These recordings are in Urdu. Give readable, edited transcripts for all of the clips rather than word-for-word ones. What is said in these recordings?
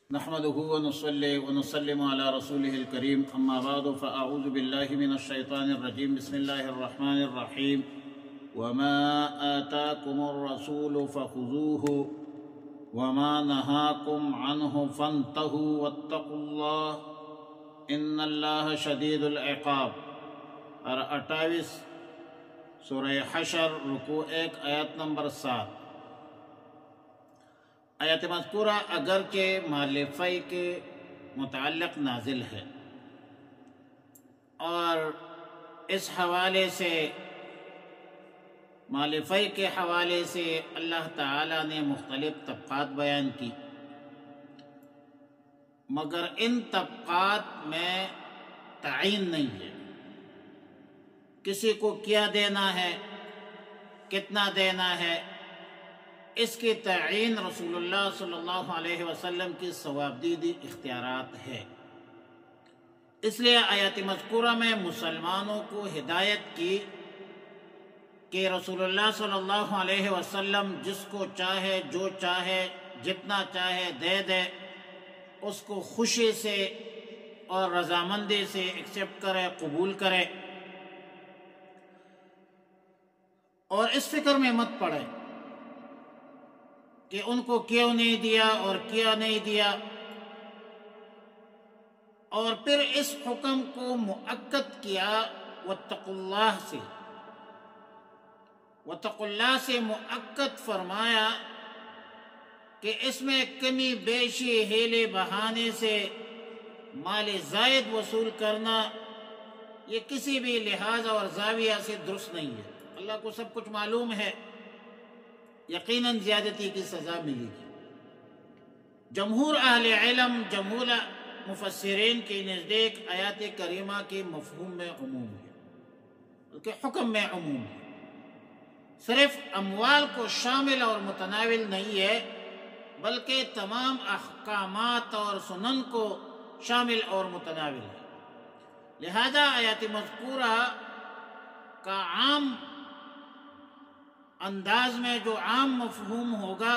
نحمده ونصلي ونسلم على رسوله الكريم اما بعد فاعوذ بالله من الشيطان الرجيم بسم الله الرحمن الرحيم وما آتاكم الرسول فخذوه وما نهاكم عنه فانتهوا واتقوا الله ان اللہ شدید العقاب۔ اور 28 سورہ حشر رکوع 1 آیت نمبر 7۔ آیت مذکورہ اگرچہ مال فی کے متعلق نازل ہے اور اس حوالے سے مال فی کے حوالے سے اللہ تعالیٰ نے مختلف طبقات بیان کی، مگر ان طبقات میں تعین نہیں ہے کسی کو کیا دینا ہے، کتنا دینا ہے۔ اس کی تعین رسول اللہ صلی اللہ علیہ وسلم کی ثوابدیدی اختیارات ہے۔ اس لیے آیت مذکورہ میں مسلمانوں کو ہدایت کی کہ رسول اللہ صلی اللہ علیہ وسلم جس کو چاہے جو چاہے جتنا چاہے دے دے، اس کو خوشی سے اور رضامندی سے ایکسیپٹ کرے، قبول کرے، اور اس فکر میں مت پڑے کہ ان کو کیوں نہیں دیا اور کیا نہیں دیا، اور پھر اس حکم کو مؤکد کیا واتقوا اللہ سے، واتقوا اللہ سے مؤکد فرمایا کہ اس میں کمی بیشی ہیلے بہانے سے مال زائد وصول کرنا یہ کسی بھی لحاظ اور زاویہ سے درست نہیں ہے۔ اللہ کو سب کچھ معلوم ہے، یقیناً زیادتی کی سزا ملے گی۔ جمہور اہل علم، جمہور مفسرین کے نزدیک آیات کریمہ کے مفہوم میں عموم ہے، بلکہ حکم میں عموم ہے، صرف اموال کو شامل اور متناول نہیں ہے بلکہ تمام احکامات اور سنن کو شامل اور متناول ہے۔ لہذا آیات مذکورہ کا عام انداز میں جو عام مفہوم ہوگا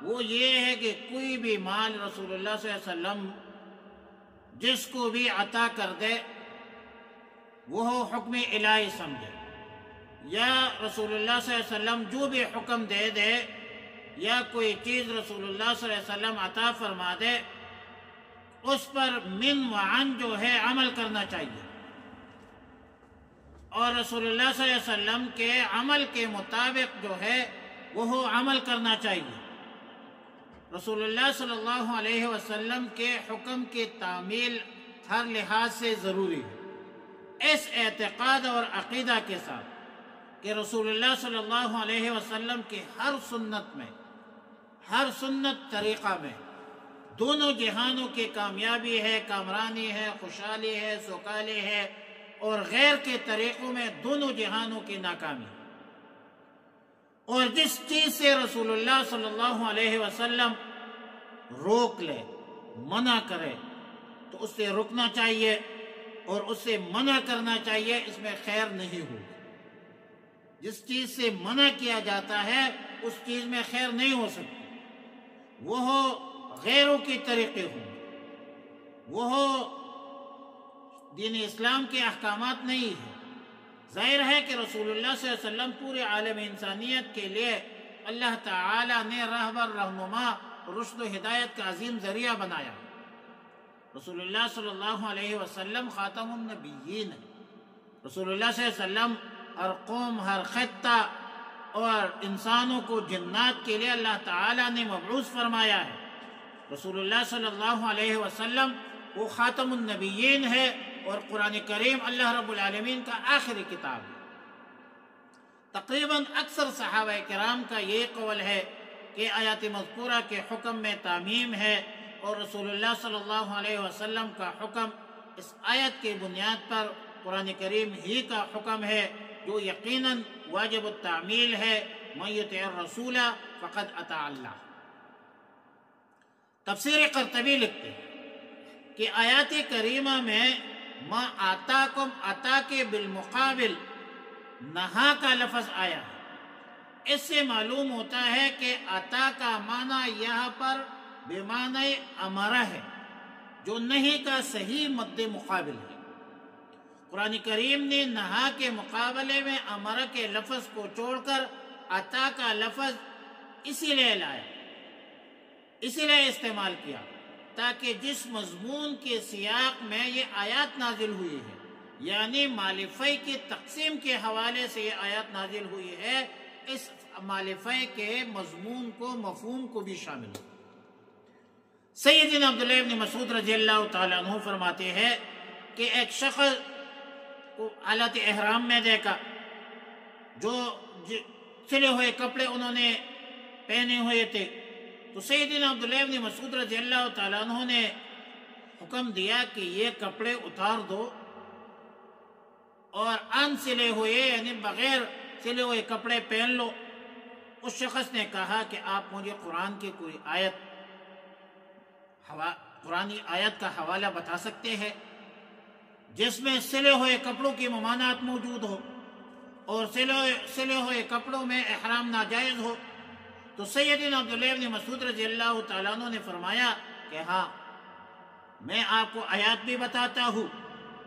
وہ یہ ہے کہ کوئی بھی مال رسول اللہ صلی اللہ علیہ وسلم جس کو بھی عطا کر دے وہ حکم الہی سمجھے، یا رسول اللہ صلی اللہ علیہ وسلم جو بھی حکم دے دے یا کوئی چیز رسول اللہ صلی اللہ علیہ وسلم عطا فرما دے اس پر من وعن جو ہے عمل کرنا چاہیے، اور رسول اللہ صلی اللہ علیہ وسلم کے عمل کے مطابق جو ہے وہ عمل کرنا چاہیے۔ رسول اللہ صلی اللہ علیہ وسلم کے حکم کی تعمیل ہر لحاظ سے ضروری ہے، اس اعتقاد اور عقیدہ کے ساتھ کہ رسول اللہ صلی اللہ علیہ وسلم کی ہر سنت میں، ہر سنت طریقہ میں دونوں جہانوں کی کامیابی ہے، کامرانی ہے، خوشحالی ہے، سوکالی ہے، اور غیر کے طریقوں میں دونوں جہانوں کی ناکامی، اور جس چیز سے رسول اللہ صلی اللہ علیہ وسلم روک لے، منع کرے تو اس سے رکنا چاہیے اور اس سے منع کرنا چاہیے، اس میں خیر نہیں ہوگی۔ جس چیز سے منع کیا جاتا ہے اس چیز میں خیر نہیں ہو سکتی، وہ غیروں کی طریقے ہوں، وہ دین اسلام کے احکامات نہیں ہیں۔ ظاہر ہے کہ رسول اللہ صلی اللہ علیہ وسلم پورے عالم انسانیت کے لیے اللہ تعالیٰ نے رہبر، رہنما، رشد و ہدایت کا عظیم ذریعہ بنایا۔ رسول اللہ صلی اللہ علیہ وسلم خاتم النبیین ہے۔ رسول اللہ صلی اللہ علیہ وسلم ہر قوم، ہر خطہ اور انسانوں کو جنات کے لیے اللہ تعالیٰ نے مبعوث فرمایا ہے۔ رسول اللہ صلی اللہ علیہ وسلم وہ خاتم النبیین ہے، اور قرآن کریم اللہ رب العالمین کا آخری کتاب ہے۔ تقریباً اکثر صحابہ کرام کا یہ قول ہے کہ آیات مذکورہ کے حکم میں تعمیم ہے، اور رسول اللہ صلی اللہ علیہ وسلم کا حکم اس آیت کی بنیاد پر قرآن کریم ہی کا حکم ہے، جو یقیناً واجب التعمیل ہے۔ من یطع الرسول فقد اطاع اللہ۔ تفسیر قرطبی لکھتے ہیں کہ آیات کریمہ میں ما آتاکم، عطا کے بالمقابل نہا کا لفظ آیا ہے۔ اس سے معلوم ہوتا ہے کہ عطا کا معنی یہاں پر بے معنی امرہ ہے، جو نہیں کا صحیح مد مقابل ہے۔ قرآن کریم نے نہا کے مقابلے میں امرہ کے لفظ کو چھوڑ کر عطا کا لفظ اسی لیے لایا، اسی لیے استعمال کیا، تاکہ جس مضمون کے سیاق میں یہ آیات نازل ہوئی ہے، یعنی مال فی کی تقسیم کے حوالے سے یہ آیات نازل ہوئی ہے، اس مال فی کے مضمون کو، مفہوم کو بھی شامل ہے۔ سیدنا عبداللہ ابن مسعود رضی اللہ تعالیٰ عنہ فرماتے ہیں کہ ایک شخص کو حالت احرام میں دیکھا، جو سلے ہوئے کپڑے انہوں نے پہنے ہوئے تھے، تو سیدنا عبداللہ ابن مسعود رضی اللہ تعالیٰ عنہ نے حکم دیا کہ یہ کپڑے اتار دو اور ان سلے ہوئے یعنی بغیر سلے ہوئے کپڑے پہن لو۔ اس شخص نے کہا کہ آپ مجھے قرآن کی کوئی قرآنی آیت کا حوالہ بتا سکتے ہیں جس میں سلے ہوئے کپڑوں کی ممانعت موجود ہو اور سلے ہوئے کپڑوں میں احرام ناجائز ہو؟ تو سیدنا عبداللہ ابن مسعود رضی اللہ تعالیٰ عنہ نے فرمایا کہ ہاں، میں آپ کو آیات بھی بتاتا ہوں،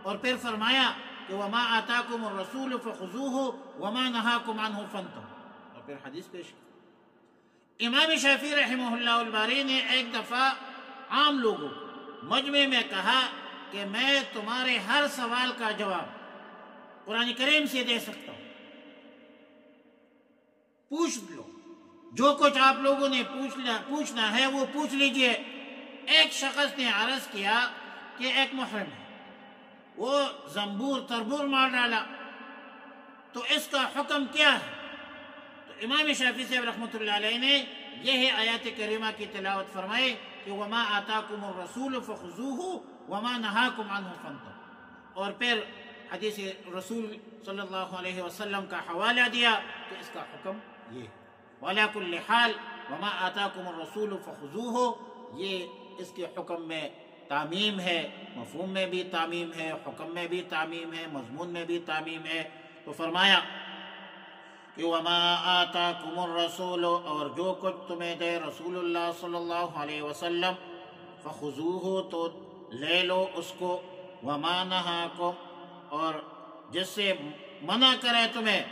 اور پھر فرمایا کہ وَمَا آتَاكُمُ الرَّسُولُ فَخُذُوهُ وَمَا نَهَاكُمْ عَنْهُ فَانْتَهُوا، اور پھر حدیث پیش کی۔ امام شافعی رحمہ اللہ الباری نے ایک دفعہ عام لوگوں مجمع میں کہا کہ میں تمہارے ہر سوال کا جواب قرآن کریم سے دے سکتا ہوں، پوچھ لو، جو کچھ آپ لوگوں نے پوچھنا ہے وہ پوچھ لیجئے۔ ایک شخص نے عرض کیا کہ ایک محرم ہے، وہ زنبور تربور مار ڈالا، تو اس کا حکم کیا ہے؟ تو امام شافعی صاحب رحمۃ اللہ علیہ نے یہ آیات کریمہ کی تلاوت فرمائی کہ وَمَا آتَاكُمُ الرَّسُولُ فَخُذُوهُ وَمَا نَهَاكُمْ عَنْهُ فَانْتَهُوا، اور پھر حدیث رسول صلی اللہ علیہ وسلم کا حوالہ دیا کہ اس کا حکم یہ ہے۔ وَعَلَىٰ كُلِّ حَالٍ وَمَا آتَاكُمُ الرَّسُولُ فَخُذُوهُ، یہ اس کے حکم میں تعمیم ہے، مفہوم میں بھی تعمیم ہے، حکم میں بھی تعمیم ہے، مضمون میں بھی تعمیم ہے۔ تو فرمایا کہ وَمَا آتَاكُمُ الرَّسُولُ، اور جو کچھ تمہیں دے رسول اللہ صلی اللہ علیہ وسلم، فَخُذُوهُ، تو لے لو اس کو، وَمَا نَهَاكُمْ، اور جس سے منع کرے تمہیں،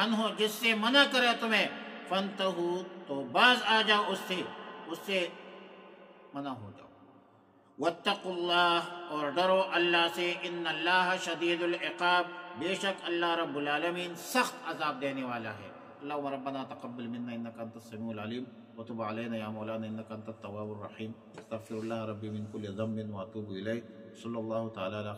عنہ، جس سے منع کرے تمہیں، فَانْتَهُوا، تو باز آ جاؤ اس سے منع ہو جاؤ۔ وَاتَّقُوا اللَّهَ، اور ڈرو اللہ سے، إِنَّ اللَّهَ شَدِيدُ الْعِقَابِ، بے شک اللہ رب العالمین سخت عذاب دینے والا ہے۔ اللہم ربنا تقبل منا انک انت السمیع العلیم وتب علینا یا مولانا انک انت التواب الرحیم، استغفر اللہ ربی من کل ذنب واتوب الیہ، صلی اللہ تعالی علی